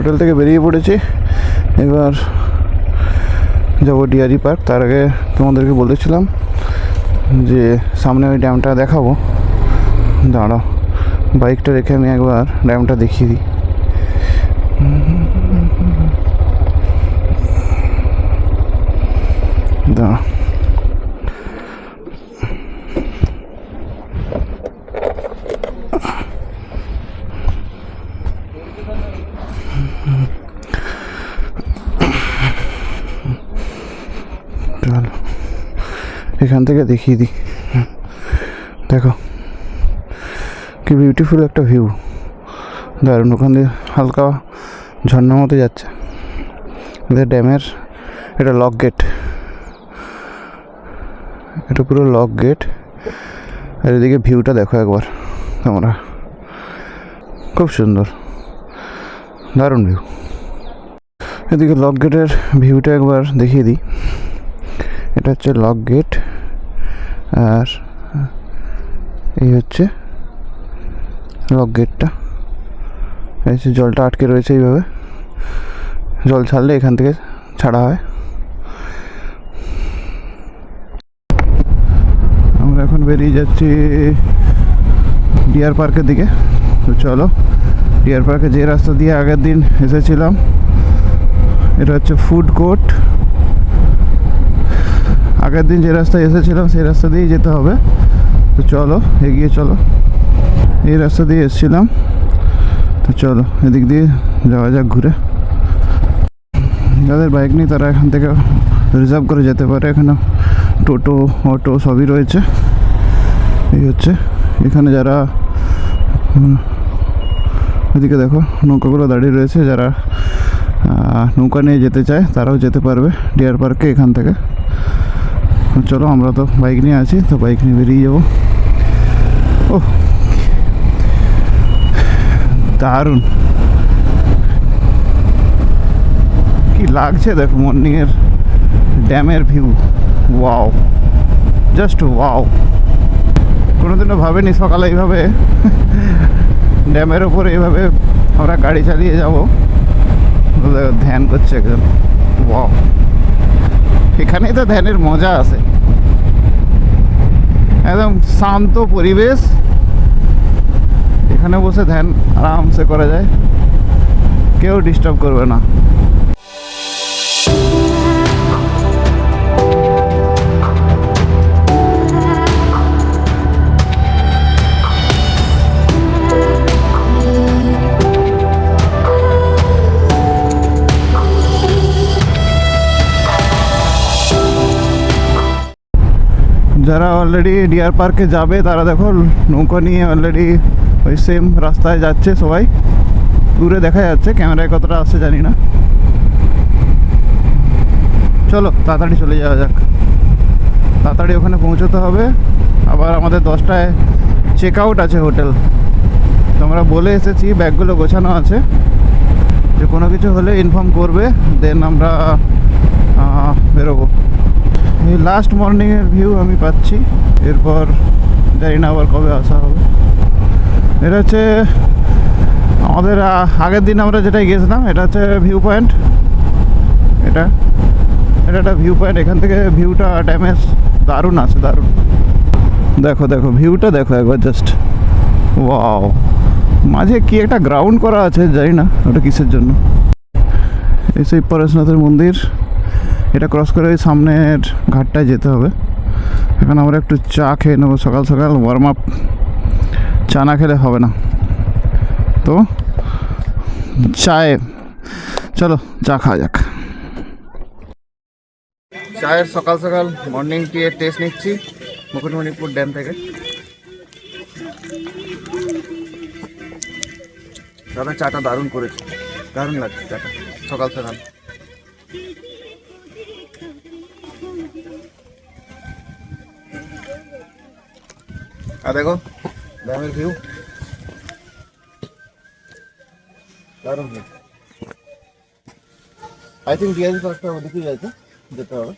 Hotel থেকে বেরিয়ে পড়েছি, এবার যাবো ডিয়ারি পার্ক। তার আগে তোমাদেরকে বলেছিলাম যে সামনে ওই ড্যামটা দেখাবো। দাঁড়াও, বাইকটা রেখে আমি একবার ড্যামটা দেখিয়ে দিই। দাঁড়া, চলো এখান থেকে দেখিয়ে দিই। দেখো কি বিউটিফুল একটা ভিউ, দারুণ। ওখান দিয়ে হালকা ঝর্ণার মতো যাচ্ছে। ড্যামের এটা লক গেট, এটা পুরো লক গেট। আর এদিকে ভিউটা দেখো একবার তোমরা, খুব সুন্দর, দারুণ ভিউ। এদিকে লক গেটের ভিউটা একবার দেখিয়ে দিই। এটা হচ্ছে লক গেট, আর এই হচ্ছে লক গেটটা। এই যে জলটা আটকে রয়েছে, এইভাবে জল ছাড়লে এখান থেকে ছাড়া হয়। আমরা এখন বেরিয়ে যাচ্ছি ডিয়ার পার্কের দিকে। তো চলো, ডিয়ার পার্কে যে রাস্তা দিয়ে আগের দিন এসেছিলাম, এটা হচ্ছে ফুড কোর্ট। আগের দিন যে রাস্তায় এসেছিলাম সেই রাস্তা দিয়েই যেতে হবে। তো চলো এগিয়ে চলো, এই রাস্তা দিয়ে এসেছিলাম। তো চলো এদিক দিয়ে যাওয়া যাক ঘুরে। যাদের বাইক নেই তারা এখান থেকে রিজার্ভ করে যেতে পারে। এখানে টোটো, অটো সবই রয়েছে। এই হচ্ছে এখানে যারা, এদিকে দেখো নৌকাগুলো দাঁড়িয়ে রয়েছে। যারা নৌকা নিয়ে যেতে চায় তারাও যেতে পারবে ডিয়ার পার্কে এখান থেকে। চলো, আমরা তো বাইক নিয়ে আছি, তো বাইক নিয়ে বেরিয়ে যাবো। ও দারুণ, কি লাগছে দেখো মর্নিংয়ের ড্যামের ভিউ। Wow, just wow. কোনোদিনও ভাবেনি সকালে এইভাবে ড্যামের ওপরে এইভাবে আমরা গাড়ি চালিয়ে যাব। ধ্যান করছে একজন। ওয়াও, এখানেই তো ধ্যানের মজা আছে। একদম শান্ত পরিবেশ, এখানে বসে ধ্যান আরামসে করা যায়, কেউ ডিস্টার্ব করবে না। যারা অলরেডি ডিয়ার পার্কে যাবে তারা দেখো নৌকা নিয়ে অলরেডি ওই সেম রাস্তায় যাচ্ছে সবাই। দূরে দেখা যাচ্ছে, ক্যামেরায় কতটা আসছে জানি না। চলো তাড়াতাড়ি চলে যাওয়া যাক, তাড়াতাড়ি ওখানে পৌঁছতে হবে। আবার আমাদের 10টায় চেক আউট আছে হোটেল। তোমরা বলে এসেছি, ব্যাগগুলো গোছানো আছে, যে কোনো কিছু হলে ইনফর্ম করবে, দেন আমরা বেরোবো। এই লাস্ট মর্নিংয়ের ভিউ আমি পাচ্ছি, এরপর জানি না আবার কবে আসা হবে। এটা হচ্ছে আমাদের আগের দিন আমরা যেটাই গিয়েছিলাম, এটা হচ্ছে ভিউ পয়েন্ট। এটা একটা ভিউ পয়েন্ট, এখান থেকে ভিউটা ড্যামের দারুণ আছে, দারুণ। দেখো দেখো ভিউটা দেখো একবার, জাস্ট ওয়াও। মাঝে কি একটা গ্রাউন্ড করা আছে, জানি না ওটা কিসের জন্য। এই সেই পরেশনাথের মন্দির, এটা ক্রস করে ওই সামনের ঘাটটায় যেতে হবে। এখন আমরা একটু চা খেয়ে নেবো, সকাল সকাল ওয়ার্ম আপ। চা না খেলে হবে না, তো চায়ে চলো চা খাওয়া যাক। চায়ের সকাল সকাল মর্নিং টিয়ের টেস্ট নিচ্ছি মুকুটমণিপুর ড্যাম থেকে। দাদা চাটা দারুণ করেছে, দারুণ লাগছে চাটা সকাল সকাল। আর দেখো ড্যামের ভিউ, দারুণ ভিউ। আই থিঙ্ক ডিয়ারি পার্কটা ওদিকেই আছে, যেতে হবে।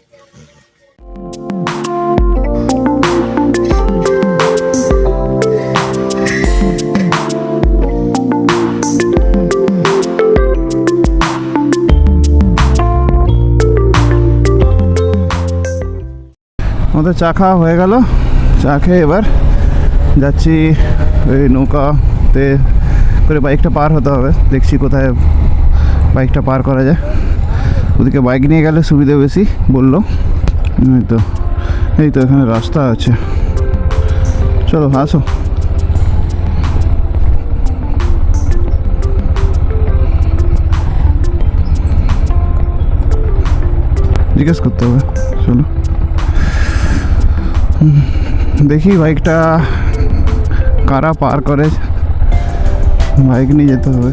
আমাদের চা খাওয়া হয়ে গেল। চা খেয়ে এবার যাচ্ছি ওই নৌকাতে করে বাইকটা পার হতে হবে। দেখছি কোথায় বাইকটা পার করা যায়। ওদিকে বাইক নিয়ে গেলে সুবিধা বেশি বললো। এই তো এখানে রাস্তা আছে, চলো আসো। জিজ্ঞেস করতে হবে, চলো দেখি বাইকটা কারা পার করে। বাইক নিয়ে যেতে হবে,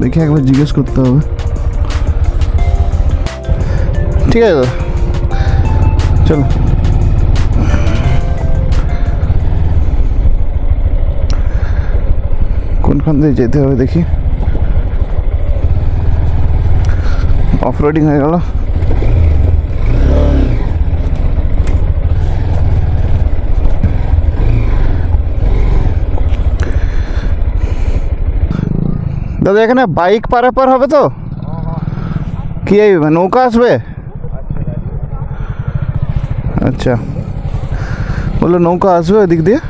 দেখি একবার জিজ্ঞেস করতে হবে। ঠিক আছে দাদা, চলো। কোনখান দিয়ে যেতে হবে দেখি। অফ রোডিং হয়ে গেল। দাদা এখানে বাইক পারাপার হবে তো? কি নৌকা আসবে? আচ্ছা, বললো নৌকা আসবে ওই দিক দিয়ে।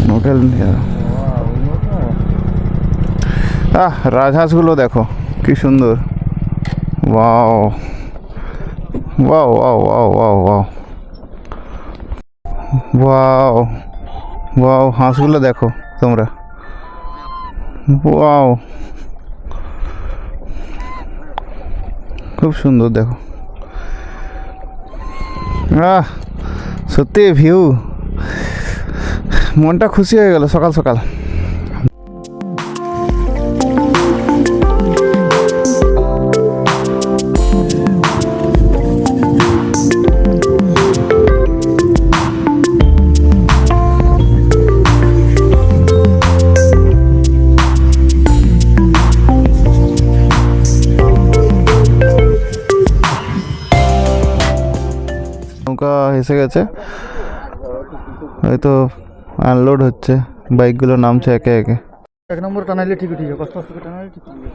নৌকা রাজহাঁসগুলো দেখো কি সুন্দর। Wow wow wow wow wow wow wow wow, হাঁসগুলো দেখো তোমরা। ওয়াও, খুব সুন্দর দেখো। সত্যি ভিউ, মনটা খুশি হয়ে গেল সকাল সকাল। নৌকা এসে গেছে, হয়তো আনলোড হচ্ছে, বাইকগুলো নামছে একে একে। এক নম্বর টানাইলে ঠিক উঠে যাবে, কষ্ট কষ্ট টানাইলে ঠিক উঠে যাবে।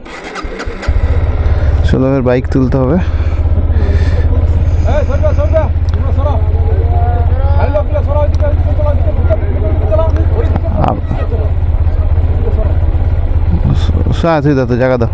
সোলামের বাইক তুলতে হবে। তুই দাও, জায়গা দাও।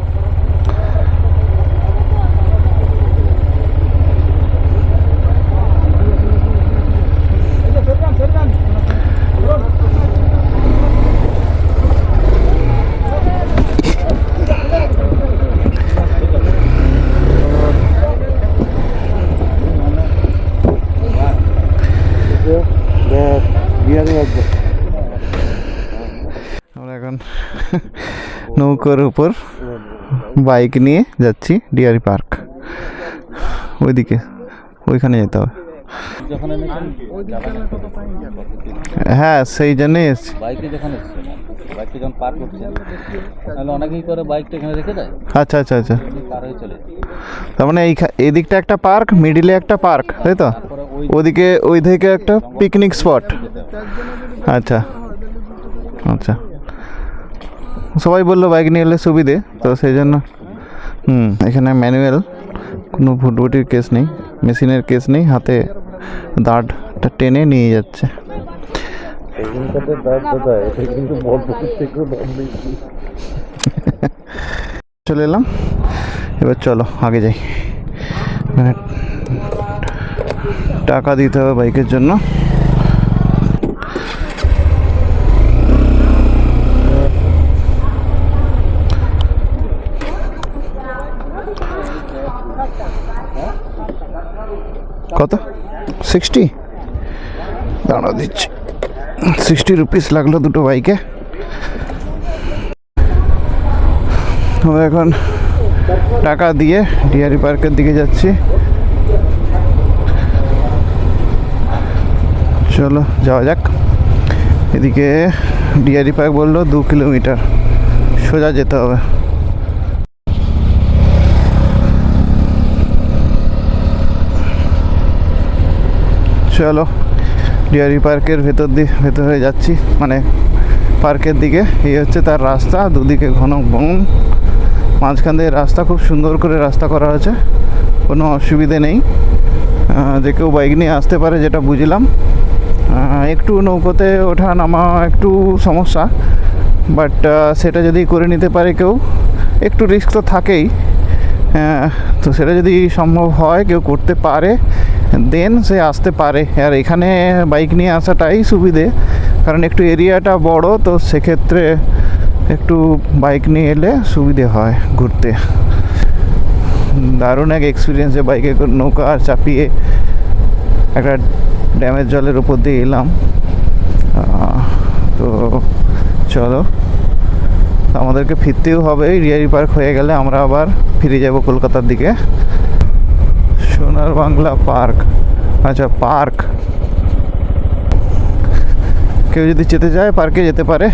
আমরা এখন নৌকার উপর বাইক নিয়ে যাচ্ছি ডিয়ারি পার্ক। ওইদিকে ওইখানে যেতে হবে। হ্যাঁ সেই জন্যই এসছি। বাইকে যখন বাইকটা যখন পার্ক করছে তাহলে অনেকেই করে বাইকটা এখানে রেখে দেয়। আচ্ছা আচ্ছা আচ্ছা, পার হয়ে চলে তার মানে এই দিকটা একটা পার্ক, মিডিলে একটা পার্ক, তাই তো? ওদিকে ওই দিকে একটা পিকনিক স্পট। আচ্ছা আচ্ছা, সবাই বললো বাইক নিয়ে এলে সুবিধে, তো সেই জন্য। এখানে ম্যানুয়াল, কোনো ভুটভুটির কেস নেই, মেশিনের কেস নেই, হাতে দাঁড়টা টেনে নিয়ে যাচ্ছে। চলে এলাম, এবার চলো আগে যাই। মানে টাকা দিতে হবে বাইকের জন্য। কত? 60? দাঁড়া দিচ্ছি। 60 রুপিস লাগলো দুটো বাইকে। আমরা এখন টাকা দিয়ে ডিয়ারি পার্কের দিকে যাচ্ছি। চলো যাওয়া যাক। এদিকে ডিয়ারি পার্ক বললো 2 কিলোমিটার সোজা যেতে হবে। চলো ডিয়ারি পার্কের ভেতরে যাচ্ছি, মানে পার্কের দিকে। এই হচ্ছে তার রাস্তা, দুদিকে ঘন বন, মাঝখান দিয়ে রাস্তা, খুব সুন্দর করে রাস্তা করা হয়েছে, কোনো অসুবিধে নেই। যে কেউ বাইক নিয়ে আসতে পারে, যেটা বুঝলাম। একটু নৌকোতে ওঠা নামা একটু সমস্যা, বাট সেটা যদি করে নিতে পারে কেউ, একটু রিস্ক তো থাকেই। তো সেটা যদি সম্ভব হয়, কেউ করতে পারে, দেন সে আসতে পারে। আর এখানে বাইক নিয়ে আসাটাই সুবিধে, কারণ একটু এরিয়াটা বড়, তো সেক্ষেত্রে একটু বাইক নিয়ে এলে সুবিধে হয় ঘুরতে। দারুণ এক এক্সপিরিয়েন্স, যে বাইকে নৌকা চাপিয়ে একটা ড্যামের জলের উপর দিয়ে এলাম। তো চলো, আমাদেরকে ফিরতেও হবে। রিয়ারি পার্ক হয়ে গেলে আমরা আবার ফিরে যাব কলকাতার দিকে। সোনার বাংলা পার্ক, আচ্ছা পার্ক, কেউ যদি যেতে চায় পার্কে যেতে পারে,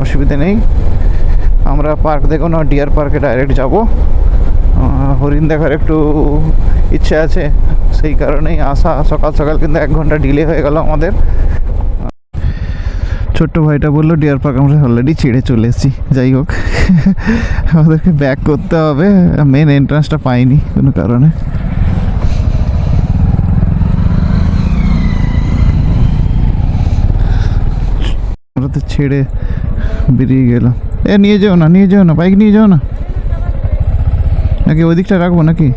অসুবিধে নেই। আমরা পার্ক দেখো না, ডিয়ার পার্কে ডাইরেক্ট যাব। হরিণ দেখার একটু ইচ্ছে আছে, সেই কারণেই আসা। সকাল সকাল কিন্তু 1 ঘন্টা ডিলে হয়ে গেল আমাদের। ছোট্ট ভাইটা বললো ডিয়ার পার্ক আমরা অলরেডি ছেড়ে চলে এসেছি। যাই হোক, আমাদেরকে ব্যাক করতে হবে, মেন এন্ট্রান্সটা পাইনি কোনো কারণে। আমরা তো ছেড়ে বেরিয়ে গেলাম। নিয়ে যাও না, বাইক নিয়ে যাও না, নাকি ওই দিকটা রাখবো নাকি?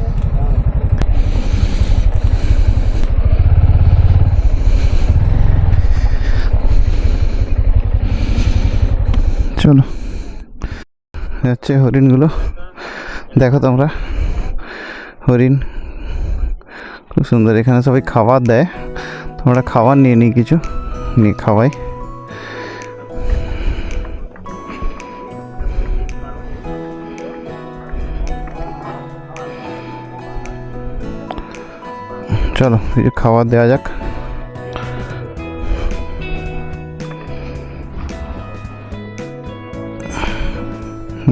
চলো, যাচ্ছে হরিণগুলো, দেখো তোমরা হরিণ খুব সুন্দর। এখানে সবাই খাবার দেয়, তোমরা খাবার নিয়ে নিই, কিছু নিয়ে খাওয়াই। চলো, কিছু খাবার দেওয়া যাক।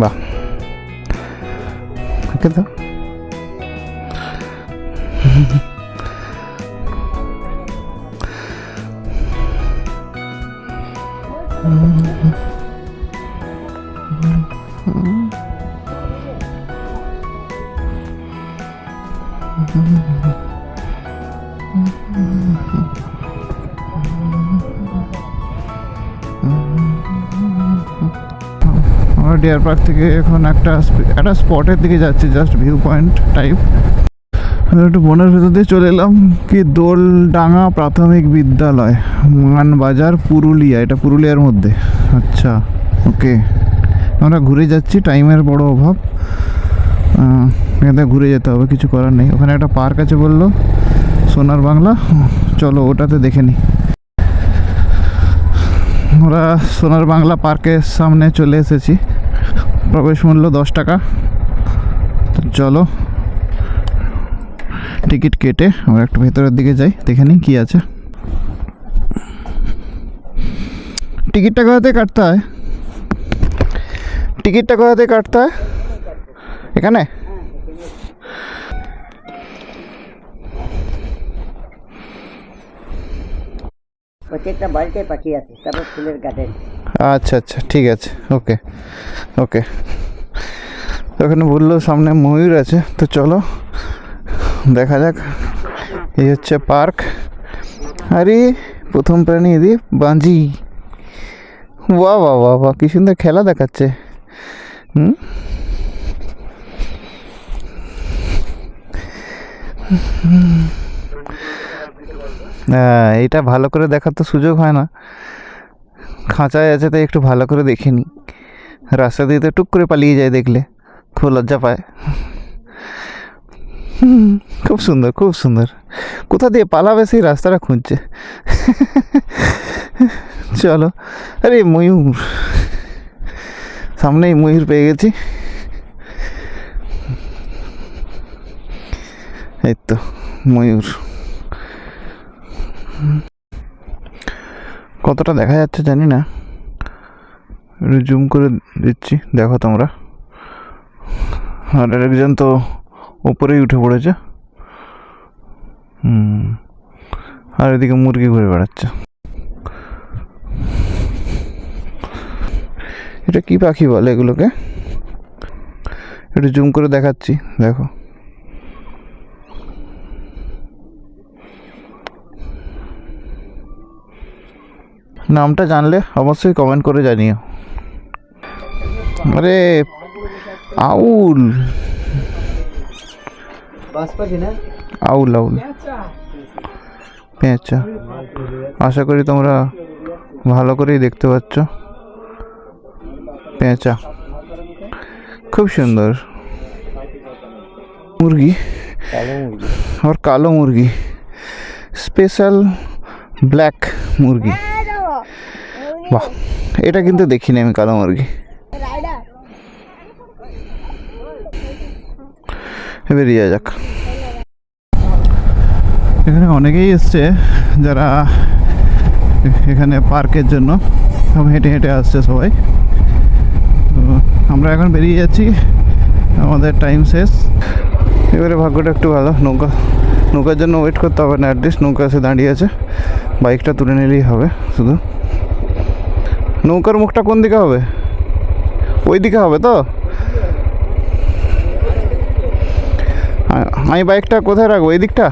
বাহ, ওকে তো আমরা ডিয়ার পার্ক থেকে এখন একটা স্পটের দিকে যাচ্ছি, জাস্ট ভিউ পয়েন্ট টাইপ। একটু বনের ভেতর দিয়ে চলে এলাম। কি দোলডাঙ্গা প্রাথমিক বিদ্যালয়, মানবাজার, পুরুলিয়া। এটা পুরুলিয়ার মধ্যে। আচ্ছা, ওকে। আমরা ঘুরে যাচ্ছি, টাইমের বড় অভাব, এখানে ঘুরে যেতে হবে, কিছু করার নেই। ওখানে একটা পার্ক আছে বললো, সোনার বাংলা, চলো ওটাতে দেখে নিই। আমরা সোনার বাংলা পার্কের সামনে চলে এসেছি। প্রবেশ মূল্য 10 টাকা। তো চলো, টিকিট কেটে আমরা একটু ভেতরের দিকে যাই, দেখে নিই কী আছে। টিকিটটা কোথাতে কাটতে হয়? টিকিটটা কোথাতে কাটতে হয়? এখানে? প্রত্যেকটা বাড়িতে পাখি আছে, তারপর ফুলের গার্ডেন। আচ্ছা আচ্ছা, ঠিক আছে, ওকে ওকে। ওখানে বললো সামনে ময়ূর আছে, তো চলো দেখা যাক। এই হচ্ছে পার্ক। আরে প্রথম প্রাণী এদি বাঁজি। বাহ বাহ বাহ বাহ, কি সুন্দর খেলা দেখাচ্ছে। এইটা ভালো করে দেখার তো সুযোগ হয় না, খাঁচায় আছে, তাই একটু ভালো করে দেখিনি। রাস্তা দিয়ে তো টুক করে পালিয়ে যায়, দেখলে খুব লজ্জা পায়। খুব সুন্দর, খুব সুন্দর। কোথা দিয়ে পালাবে সেই রাস্তাটা খুঁজছে। চলো, আরে ময়ূর, সামনেই ময়ূর পেয়ে গেছি। এই তো ময়ূর। কতটা দেখা যাচ্ছে জানি না, একটু জুম করে দিচ্ছি, দেখো তোমরা। আর একজন তো উপরেই উঠে পড়েছে। আর এদিকে মুরগি ঘুরে বেড়াচ্ছে। এটা কি পাখি বলে এগুলোকে? একটু জুম করে দেখাচ্ছি, দেখো। নামটা জানলে অবশ্যই কমেন্ট করে জানিও। আরে আউল, বাস পাখি না? আউল আউল পেঁচা। আশা করি তোমরা ভালো করেই দেখতে পাচ্ছ। পেঁচা খুব সুন্দর। মুরগি, আর কালো মুরগি, স্পেশাল ব্ল্যাক মুরগি। বাহ, এটা কিন্তু দেখিনি আমি কালো মুরগি। বেরিয়ে যাক। এখানে অনেকেই এসছে যারা এখানে পার্কের জন্য, সব হেঁটে হেঁটে আসছে সবাই। তো আমরা এখন বেরিয়ে যাচ্ছি, আমাদের টাইম শেষ। এবারে ভাগ্যটা একটু ভালো, নৌকার জন্য ওয়েট করতে হবে না, অ্যাটলিস্ট নৌকা এসে দাঁড়িয়ে আছে। বাইকটা তুলে নিলেই হবে শুধু। নৌকার মুখটা কোন দিকে হবে? ওই দিকে হবে তো? আমি বাইকটা কোথায় রাখবো? এই দিকটা?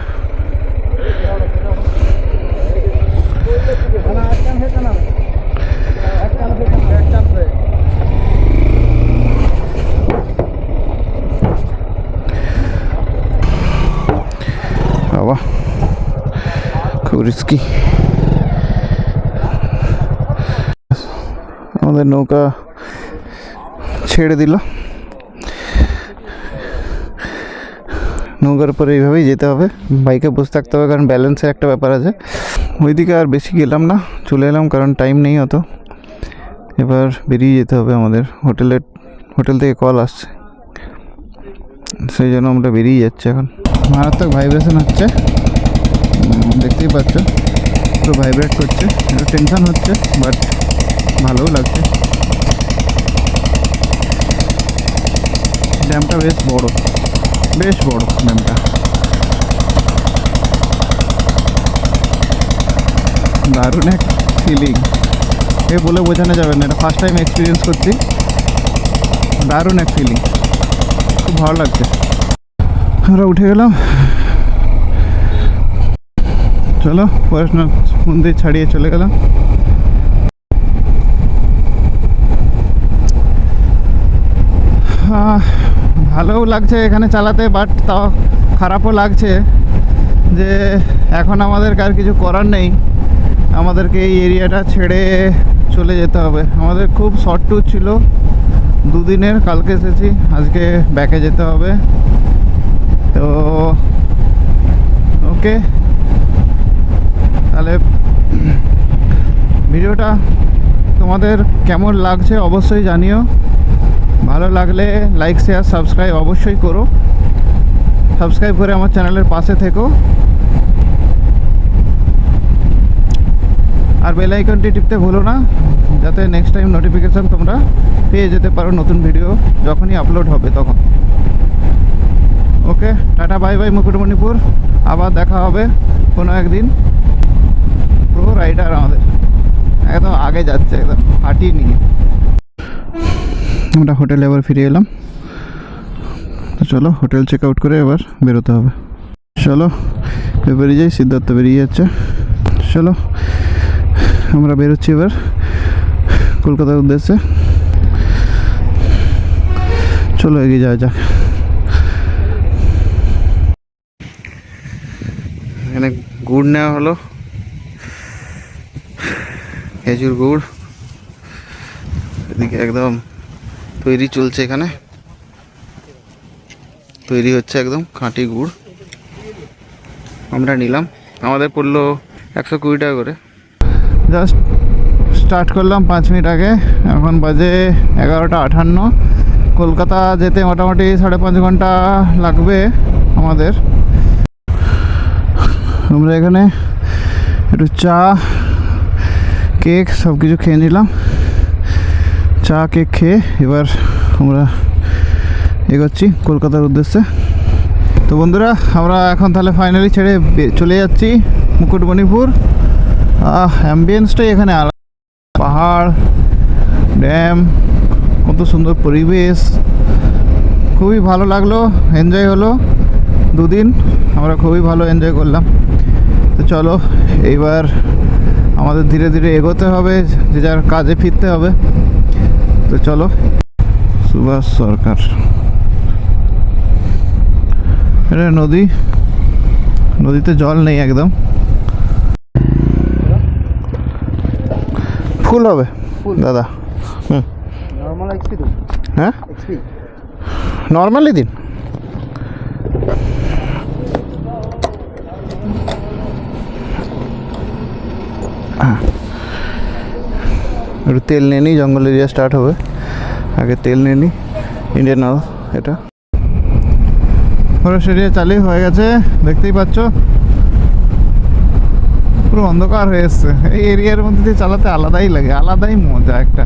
বাবা খুব রিস্কি। আমাদের নৌকা ছেড়ে দিল। নৌকার উপরে এইভাবেই যেতে হবে, বাইকে বসে থাকতে হবে, কারণ ব্যালেন্সের একটা ব্যাপার আছে। ওইদিকে আর বেশি গেলাম না, চলে এলাম, কারণ টাইম নেই অত। এবার বেরিয়ে যেতে হবে আমাদের। হোটেল থেকে কল আসছে, সেই জন্য আমরা বেরিয়ে যাচ্ছি এখন। মারাত্মক ভাইব্রেশন হচ্ছে, দেখতেই পাচ্ছ, পুরো ভাইব্রেট করছে। একটু টেনশন হচ্ছে, বাট ভালোও লাগছে। ড্যামটা বেশ বড় ড্যামটা। দারুণ এক ফিলিং, এ বলে বোঝানো যাবে না। এটা ফার্স্ট টাইম এক্সপিরিয়েন্স করছি, দারুণ এক ফিলিং, খুব ভালো লাগছে। আমরা উঠে গেলাম, চলো পড়াশোনার মন্দির ছাড়িয়ে চলে গেলাম। ভালোও লাগছে এখানে চালাতে, বাট তাও খারাপও লাগছে যে এখন আমাদের আর কিছু করার নেই, আমাদেরকে এই এরিয়াটা ছেড়ে চলে যেতে হবে। আমাদের খুব শর্ট ট্যুর ছিল, 2 দিনের, কালকে এসেছি, আজকে ব্যাকে যেতে হবে। তো ওকে, তাহলে ভিডিওটা তোমাদের কেমন লাগছে অবশ্যই জানিও। ভালো লাগলে লাইক, শেয়ার, সাবস্ক্রাইব অবশ্যই করো। সাবস্ক্রাইব করে আমার চ্যানেলের পাশে থেকো, আর বেল আইকনটি টিপতে ভুলো না, যাতে নেক্সট টাইম নোটিফিকেশান তোমরা পেয়ে যেতে পারো নতুন ভিডিও যখনই আপলোড হবে তখন। ওকে, টাটা, বাই বাই মুকুটমণিপুর। আবার দেখা হবে কোনো একদিন। প্রো রাইডার আমাদের একদম আগে যাচ্ছে, একদম হাঁটিয়ে নিয়ে। আমরা হোটেলে এবার ফিরে এলাম, তো চলো হোটেল চেক আউট করে এবার বেরোতে হবে। চলো বেরিয়ে যাই, সিদ্ধার্থ বেরিয়ে যাচ্ছে। চলো আমরা বেরোচ্ছি এবার কলকাতার উদ্দেশ্যে। চলো এগিয়ে যাওয়া যাক। এখানে গুড় নেওয়া হলো, খেজুর গুড়। এদিকে একদম তৈরি চলছে, এখানে তৈরি হচ্ছে একদম খাঁটি গুড়। আমরা নিলাম, আমাদের পড়লো 120 টাকা করে। জাস্ট স্টার্ট করলাম 5 মিনিট আগে, এখন বাজে 11:58। কলকাতা যেতে মোটামুটি 5.5 ঘন্টা লাগবে আমাদের। আমরা এখানে একটু চা, কেক সব কিছু খেয়ে নিলাম। চা কেক খেয়ে এবার আমরা এগোচ্ছি কলকাতার উদ্দেশ্যে। তো বন্ধুরা, আমরা এখন তাহলে ফাইনালি ছেড়ে চলে যাচ্ছি মুকুটমণিপুর। অ্যাম্বিয়েন্সটাই এখানে আলাদা, পাহাড়, ড্যাম, কত সুন্দর পরিবেশ, খুবই ভালো লাগলো, এনজয় হলো। 2 দিন আমরা খুবই ভালো এনজয় করলাম। তো চলো এইবার আমাদের ধীরে ধীরে এগোতে হবে, যে যার কাজে ফিরতে হবে। তো চলো। সুভাষ সরকার, এটা নদী, নদীতে জল নেই একদম। ফুল হবে দাদা। হুম, নর্মাল এক্সপি তো, হ্যাঁ এক্সপি নর্মালি দিন। একটু তেল নিয়ে নিই, জঙ্গল এরিয়া স্টার্ট হবে, আগে তেল নিয়ে নিই। ইন্ডিয়ান অয়েল এটা। ফরেস্ট এরিয়া চালু হয়ে গেছে, দেখতেই পাচ্ছ পুরো অন্ধকার হয়ে এসছে। এই এরিয়ার মধ্যে দিয়ে চালাতে আলাদাই লাগে, আলাদাই মজা একটা,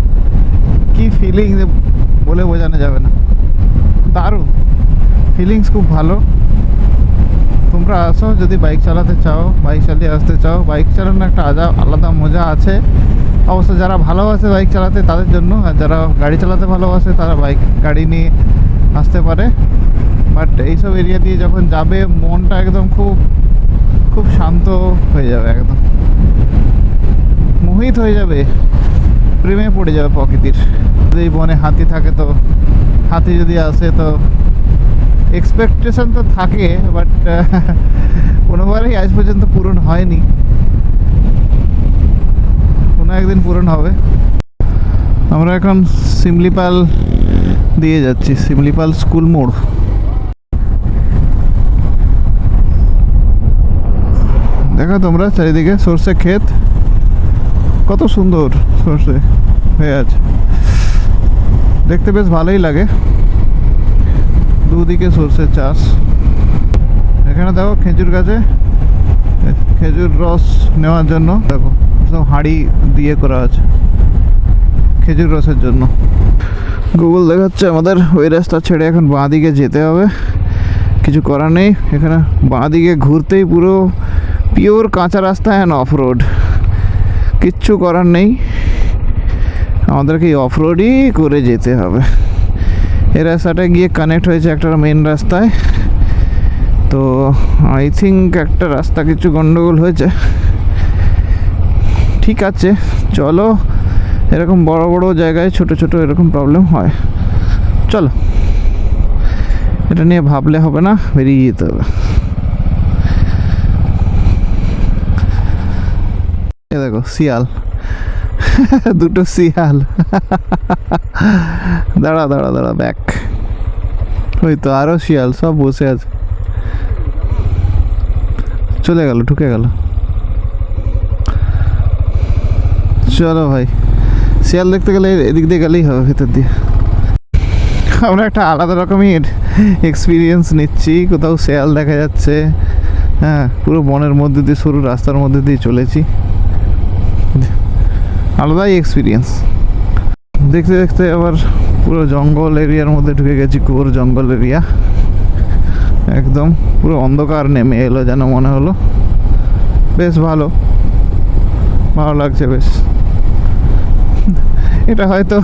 কি ফিলিং বলে বোঝানো যাবে না। দারুণ ফিলিংস, খুব ভালো। তোমরা আসো যদি বাইক চালাতে চাও, বাইক চালিয়ে আসতে চাও। বাইক চালানোর একটা আলাদা মজা আছে। অবশ্য যারা ভালোবাসে বাইক চালাতে তাদের জন্য, আর যারা গাড়ি চালাতে ভালোবাসে তারা গাড়ি নিয়ে আসতে পারে। বাট এইসব এরিয়া দিয়ে যখন যাবে মনটা একদম খুব খুব শান্ত হয়ে যাবে, একদম মোহিত হয়ে যাবে, প্রেমে পড়ে যাবে প্রকৃতির। যদি বনে হাতি থাকে তো, হাতি যদি আসে তো এক্সপেকটেশন তো থাকে, বাট কোনোবারই আজ পর্যন্ত পূরণ হয়নি, কোনো একদিন পূরণ হবে। আমরা এখন শিমলিপাল দিয়ে যাচ্ছি, শিমলিপাল স্কুল মোড়। দেখো তোমরা চারিদিকে সর্ষে ক্ষেত, কত সুন্দর সর্ষে হয়ে আছে, দেখতে বেশ ভালোই লাগে। দুদিকে সর্ষের চাষ। এখানে দেখো খেজুর গাছে খেজুর রস নেওয়ার জন্য দেখো সব হাঁড়ি দিয়ে করা আছে খেজুর রসের জন্য। গুগল দেখাচ্ছে আমাদের ওই রাস্তা ছেড়ে এখন বাঁ দিকে যেতে হবে, কিছু করার নেই। এখানে বাঁ দিকে ঘুরতেই পুরো পিওর কাঁচা রাস্তা অ্যান্ড অফ রোড, কিচ্ছু করার নেই, আমাদেরকে এই অফ রোডই করে যেতে হবে। এই রাস্তাটা গিয়ে কানেক্ট হয়েছে একটা মেন রাস্তায়। তো আই থিঙ্ক একটা রাস্তা কিছু গন্ডগোল হয়েছে। ঠিক আছে চলো, এরকম বড় বড় জায়গায় ছোট ছোট এরকম প্রবলেম হয়। চলো, এটা নিয়ে ভাবলে হবে না, বেরিয়ে যেতে হবে। এ দেখো শিয়াল, দুটো শিয়াল। দাঁড়া দাঁড়া দাঁড়া, ব্যাক। ওই তো আরো শিয়াল সব বসে আছে, চলে গেল, ঢুকে গেল। চলো ভাই, শিয়াল দেখতে গেলে এদিক দিয়ে গেলেই হবে, ভেতর দিয়ে। আমরা একটা আলাদা রকমের এক্সপিরিয়েন্স নিচ্ছি, কোথাও শিয়াল দেখা যাচ্ছে। হ্যাঁ, পুরো বনের মধ্যে দিয়ে, সরু রাস্তার মধ্যে দিয়ে চলেছি, আলাদাই এক্সপিরিয়েন্স। দেখতে দেখতে আবার পুরো জঙ্গল এরিয়ার মধ্যে ঢুকে গেছি, ঘোর জঙ্গল এরিয়া, একদম পুরো অন্ধকার নেমে এলো যেন মনে হলো। বেশ ভালো লাগছে বেশ। এটা হয়তো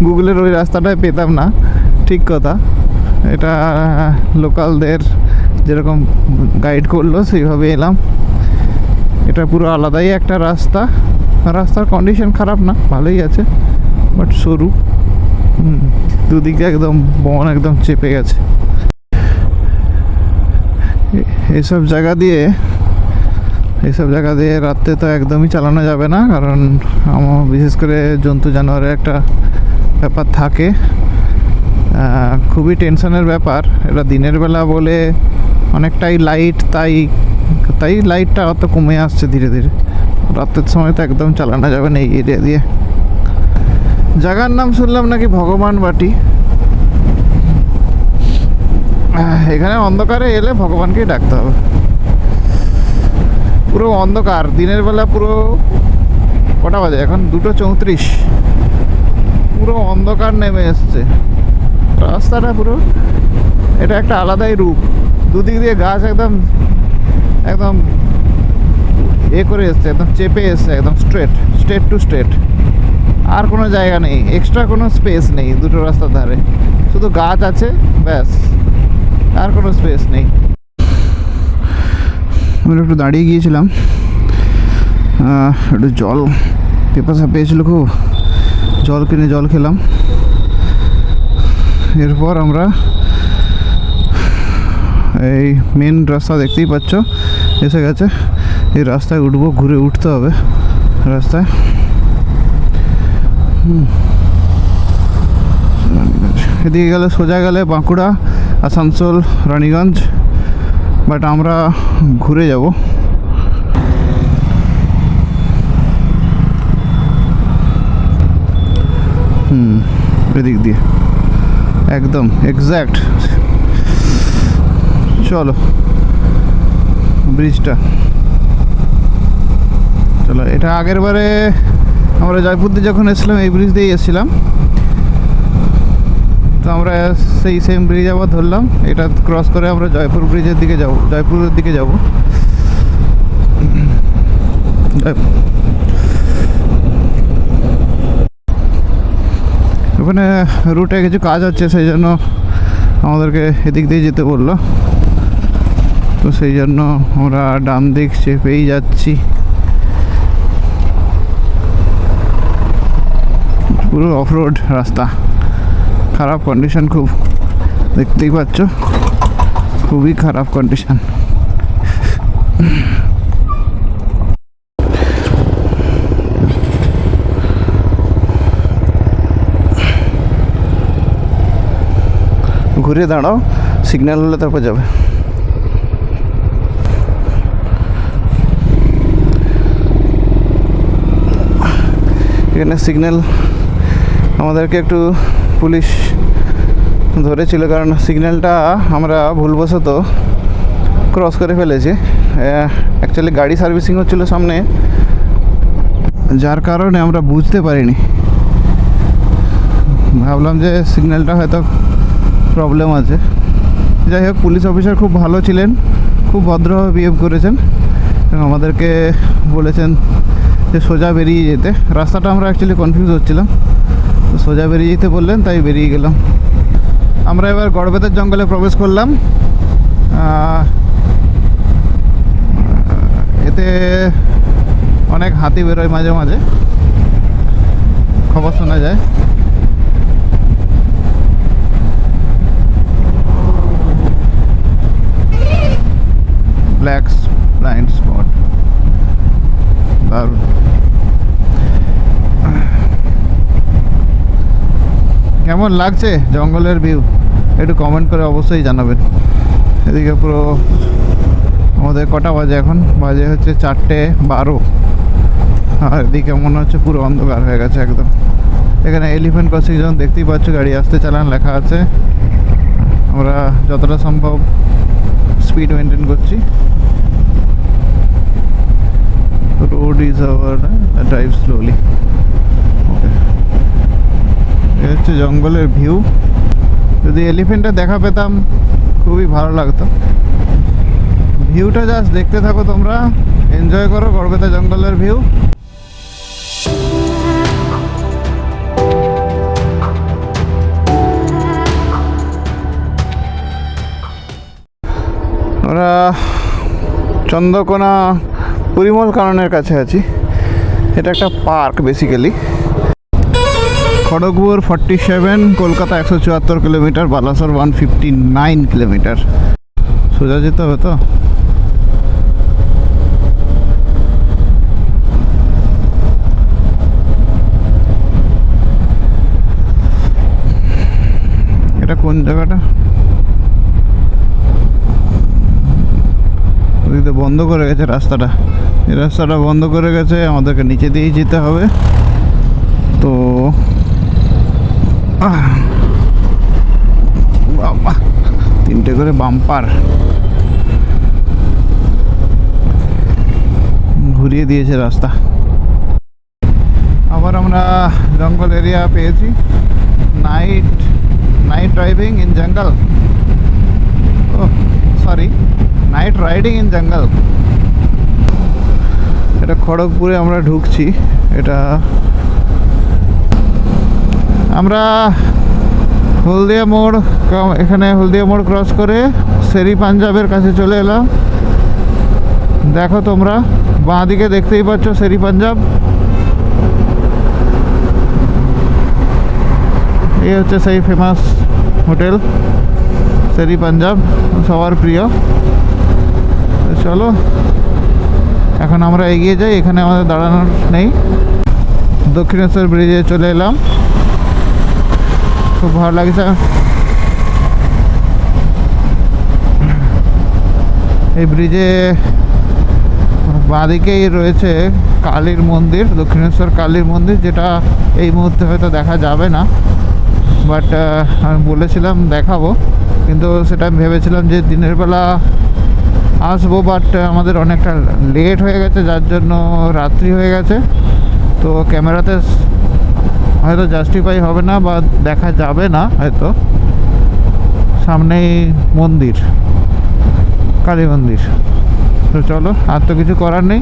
গুগলের ওই রাস্তাটায় পেতাম না, ঠিক কথা। এটা লোকালদের যেরকম গাইড করলো সেইভাবে এলাম। এটা পুরো আলাদাই একটা রাস্তা, রাস্তার কন্ডিশন খারাপ না, ভালোই আছে, বাট সরু। দুদিকে একদম বন একদম চেপে গেছে। এইসব জায়গা দিয়ে রাত্রে তো একদমই চালানো যাবে না, কারণ আমার বিশেষ করে জন্তু জানোয়ারের একটা ব্যাপার থাকে, খুবই টেনশনের ব্যাপার। এটা দিনের বেলা বলে অনেকটাই লাইট, তাই লাইটটা অত কমে আসছে ধীরে ধীরে। রাতের সময় তো একদম চালানো যাবে না এই এরিয়া দিয়ে। জায়গার নাম শুনলাম নাকি ভগবান বাটি। এখানে অন্ধকারে এলে ভগবানকেই ডাকতে হবে। পুরো অন্ধকার, দিনের বেলা পুরো কটা বাজে এখন, 2:34, পুরো অন্ধকার নেমে এসছে রাস্তাটা পুরো। এটা একটা আলাদাই রূপ, দুদিক দিয়ে গাছ একদম একদম করে এসছে, একদম চেপে এসছে, একদম স্ট্রেট টু স্ট্রেট। আর কোনো জায়গা নেই, এক্সট্রা কোনো স্পেস নেই দুটো রাস্তার ধারে, শুধু গাছ আছে ব্যাস, আর কোনো স্পেস নেই। আমরা একটু দাঁড়িয়ে গিয়েছিলাম, একটু জল পেপাসা পেয়েছিল খুব, জল কিনে জল খেলাম। এরপর আমরা এই মেন রাস্তা দেখতেই পাচ্ছ এসে গেছে। এই রাস্তায় উঠবো, ঘুরে উঠতে হবে রাস্তায়। এদিকে গেলে সোজা গেলে বাঁকুড়া, আসানসোল, রানীগঞ্জ, বাট আমরা ঘুরে যাব। এদিক দিয়ে একদম এক্স্যাক্ট। চলো ব্রিজটা, চলো। এটা আগের বারে আমরা জয়পুর দিয়ে যখন এসেছিলাম এই ব্রিজ দিয়েই এসেছিলাম, তো আমরা সেই সেম ব্রিজ আবার ধরলাম। এটা ক্রস করে আমরা জয়পুর ব্রিজের দিকে যাব, জয়পুরের দিকে যাব। ওখানে রুটে কিছু কাজ হচ্ছে, সেই জন্য আমাদেরকে এদিক দিয়ে যেতে বললো। তো সেই জন্য আমরা ডান দিক চেপেই যাচ্ছি। পুরো অফ রোড রাস্তা, খারাপ কন্ডিশন খুব, দেখতেই পাচ্ছ খুবই খারাপ কন্ডিশন। ঘুরে দাঁড়াও, সিগন্যাল হলে তারপর যাবে। এখানে সিগন্যাল আমাদেরকে একটু পুলিশ ধরেছিল, কারণ সিগন্যালটা আমরা ভুলবশত ক্রস করে ফেলেছি। অ্যাকচুয়ালি গাড়ি সার্ভিসিং হচ্ছিলো সামনে, যার কারণে আমরা বুঝতে পারিনি। ভাবলাম যে সিগন্যালটা হয়তো প্রবলেম আছে। যাই হোক, পুলিশ অফিসার খুব ভালো ছিলেন, খুব ভদ্রভাবে বিহেভ করেছেন এবং আমাদেরকে বলেছেন যে সোজা বেরিয়ে যেতে। রাস্তাটা আমরা অ্যাকচুয়ালি কনফিউজ হচ্ছিলাম, তো সোজা বেরিয়ে যেতে বললেন, তাই বেরিয়ে গেলাম। আমরা এবার গড়বেতার জঙ্গলে প্রবেশ করলাম। এতে অনেক হাতি বেরোয় মাঝে মাঝে, খবর শোনা যায়। ব্ল্যাক ব্লাইন্ড স্পট, দারুণ। কেমন লাগছে জঙ্গলের ভিউ একটু কমেন্ট করে অবশ্যই জানাবেন। এদিকে পুরো আমাদের কটা বাজে এখন? বাজে হচ্ছে 4:12, আর এদিকে মনে হচ্ছে পুরো অন্ধকার হয়ে গেছে একদম। এখানে এলিফ্যান্ট ক্রসিং জোন দেখতেই পাচ্ছ, গাড়ি আসতে চালান লেখা আছে। আমরা যতটা সম্ভব স্পিড মেনটেন করছি। Road is ours, drive slowly. Okay, এই হচ্ছে জঙ্গলের ভিউ। যদি এলিফ্যান্টটা দেখা পেতাম খুবই ভালো লাগতো। ভিউটা জাস্ট দেখতে থাকো তোমরা, এনজয় করো গড়বেতা জঙ্গলের ভিউ। আমরা চন্দ্রকোনা পরিমল কাননের কাছে আছি। এটা একটা park basically. Kharagpur 47, Kolkata 174 kilometre, Balasore 159 kilometre. সোজা যেতে হবে তো। এটা কোন জায়গাটা? ওদিকে বন্ধ করে গেছে রাস্তাটা, এই রাস্তাটা বন্ধ করে গেছে, আমাদেরকে নিচে দিয়েই যেতে হবে। তো বাবা, 3টে করে বাম্পার ঘুরিয়ে দিয়েছে রাস্তা। আবার আমরা জঙ্গল এরিয়া পেয়েছি। নাইট ড্রাইভিং ইন জঙ্গল, ও সরি, নাইট রাইডিং ইন জঙ্গল। এটা খড়গপুরে আমরা ঢুকছি। এটা আমরা হলদিয়া মোড়, এখানে হলদিয়া মোড় ক্রস করে শেরি পাঞ্জাবের কাছে চলে এলাম। দেখো তোমরা বাঁ দিকে দেখতেই পাচ্ছ শেরি পাঞ্জাব, এই হচ্ছে সেই ফেমাস হোটেল শেরি পাঞ্জাব, সবার প্রিয়। তো চলো এখন আমরা এগিয়ে যাই, এখানে আমাদের দাঁড়ানোর নেই। দক্ষিণেশ্বর ব্রিজে চলে এলাম, খুব ভালো লাগছে। এই ব্রিজে বাঁদিকেই রয়েছে কালীর মন্দির, দক্ষিণেশ্বর কালীর মন্দির, যেটা এই মুহূর্তে হয়তো দেখা যাবে না, বাট আমি বলেছিলাম দেখাবো, কিন্তু সেটা আমি ভেবেছিলাম যে দিনের বেলা আসবো, বাট আমাদের অনেকটা লেট হয়ে গেছে, যার জন্য রাত্রি হয়ে গেছে। তো ক্যামেরাতে হয়তো জাস্টিফাই হবে না বা দেখা যাবে না হয়তো। সামনেই মন্দির, কালী মন্দির। তো চলো, আর তো কিছু করার নেই,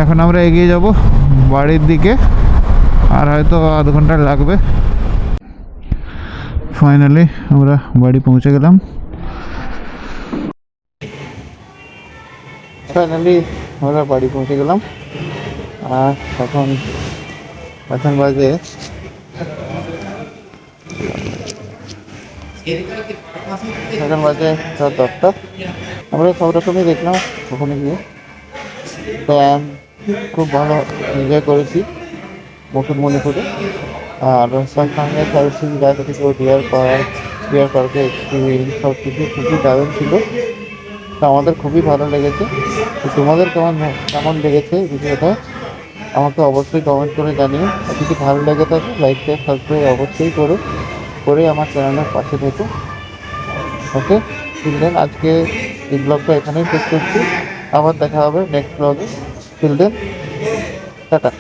এখন আমরা এগিয়ে যাব বাড়ির দিকে, আর হয়তো আধ ঘন্টা লাগবে। ফাইনালি আমরা বাড়ি পৌঁছে গেলাম। ফাইনালি আমরা বাড়ি পৌঁছে গেলাম, আর এখন বাজে রাত 10টা। আমরা সব রকমই দেখলাম ওখানে গিয়ে, ড্যাম খুব ভালো এনজয় করেছি মুকুটমণিপুরে। আর সঙ্গে সার্ভিসিং জায়গা থেকে ডিয়ার পার্কে এক্সপিরিয়েন্স সব কিছু খুবই দারুণ ছিল। তো আমাদের খুবই ভালো লেগেছে। তো তোমাদের কেমন লেগেছে ভিডিওটা আমাকে অবশ্যই কমেন্ট করে জানিও। আর যদি ভালো লেগে থাকে লাইক শেয়ার সাবস্ক্রাইব অবশ্যই করে আমার চ্যানেলের পাশে থেকো। ওকে, টিল দেন আজকে এই ব্লগটা এখানেই শেষ করছি, আবার দেখা হবে নেক্সট ব্লগে। Till then tata.